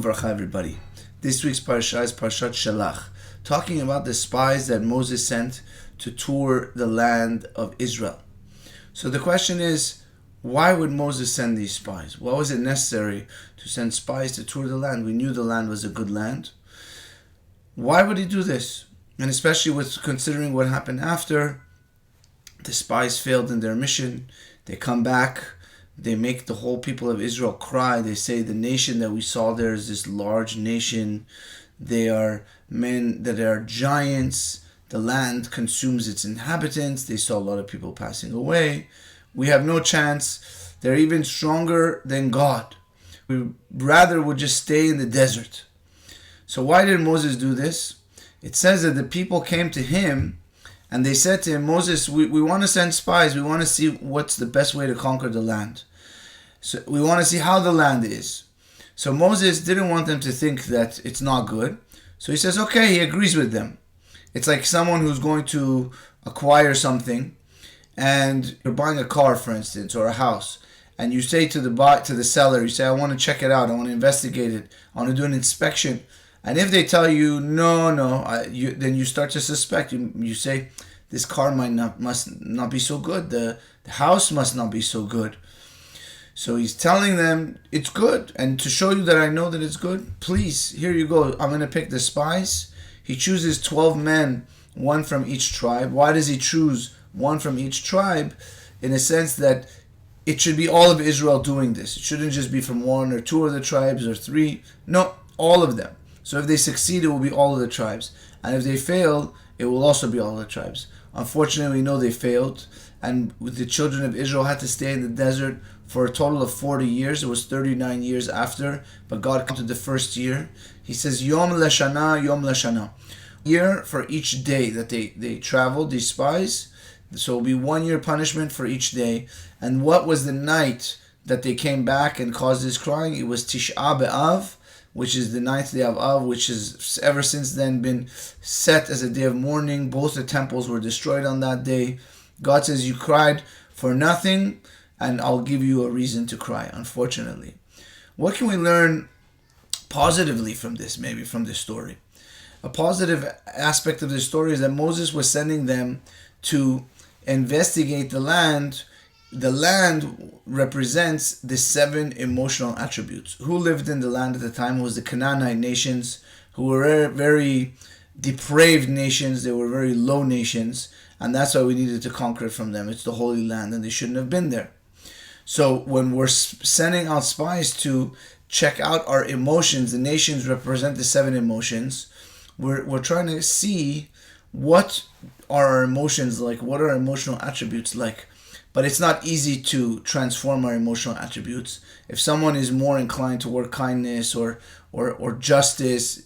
V'Bracha, everybody. This week's parashat is parashat shelach, talking about the spies that Moses sent to tour the land of Israel. So the question is, why would Moses send these spies? Why was it necessary to send spies to tour the land? We knew the land was a good land. Why would he do this? And especially with considering what happened after, the spies failed in their mission. They come back. They make the whole people of Israel cry. They say the nation that we saw there is this large nation. They are men that are giants. The land consumes its inhabitants. They saw a lot of people passing away. We have no chance. They're even stronger than God. We rather would just stay in the desert. So why did Moses do this? It says that the people came to him and they said to him, Moses, we want to send spies. We want to see what's the best way to conquer the land. So we want to see how the land is. So Moses didn't want them to think that it's not good. So he says, okay, he agrees with them. It's like someone who's going to acquire something and you're buying a car, for instance, or a house. And you say to the seller, you say, I want to check it out. I want to investigate it. I want to do an inspection. And if they tell you, no, then you start to suspect. You say, this car must not be so good. The house must not be so good. So he's telling them, it's good. And to show you that I know that it's good, please, here you go. I'm going to pick the spies. He chooses 12 men, one from each tribe. Why does he choose one from each tribe? In a sense that it should be all of Israel doing this. It shouldn't just be from one or two of the tribes or three. No, all of them. So if they succeed, it will be all of the tribes. And if they fail, it will also be all of the tribes. Unfortunately, we know they failed. And the children of Israel had to stay in the desert for a total of 40 years. It was 39 years after. But God counted the first year. He says, Yom Lashana, Yom Lashana. Year for each day that they traveled, these spies. So it will be 1 year punishment for each day. And what was the night that they came back and caused this crying? It was Tish'a B'Av, which is the 9th day of Av, which has ever since then been set as a day of mourning. Both the temples were destroyed on that day. God says, you cried for nothing, and I'll give you a reason to cry, unfortunately. What can we learn positively from this, maybe from this story? A positive aspect of this story is that Moses was sending them to investigate the land. The land represents the 7 emotional attributes. Who lived in the land at the time was the Canaanite nations, who were very depraved nations. They were very low nations, and that's why we needed to conquer it from them. It's the Holy Land, and they shouldn't have been there. So when we're sending out spies to check out our emotions, the nations represent the 7 emotions. We're trying to see what are our emotions like, what are our emotional attributes like. But it's not easy to transform our emotional attributes. If someone is more inclined toward kindness or justice,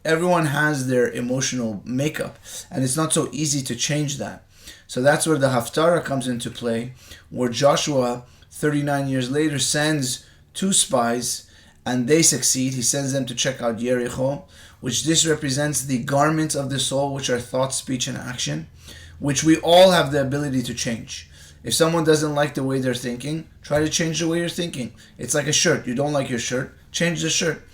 everyone has their emotional makeup. And it's not so easy to change that. So that's where the Haftarah comes into play, where Joshua, 39 years later, sends 2 spies and they succeed. He sends them to check out Jericho, which this represents the garments of the soul, which are thought, speech, and action, which we all have the ability to change. If someone doesn't like the way they're thinking, try to change the way you're thinking. It's like a shirt. You don't like your shirt, change the shirt.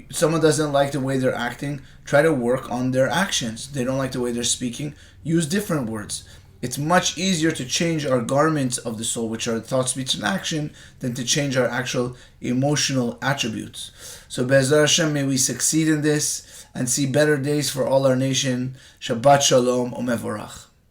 Someone doesn't like the way they're acting, try to work on their actions. They don't like the way they're speaking, use different words. It's much easier to change our garments of the soul, which are thought, speech, and action, than to change our actual emotional attributes. So Be'ezrat Hashem, may we succeed in this and see better days for all our nation. Shabbat Shalom U'Mevorach.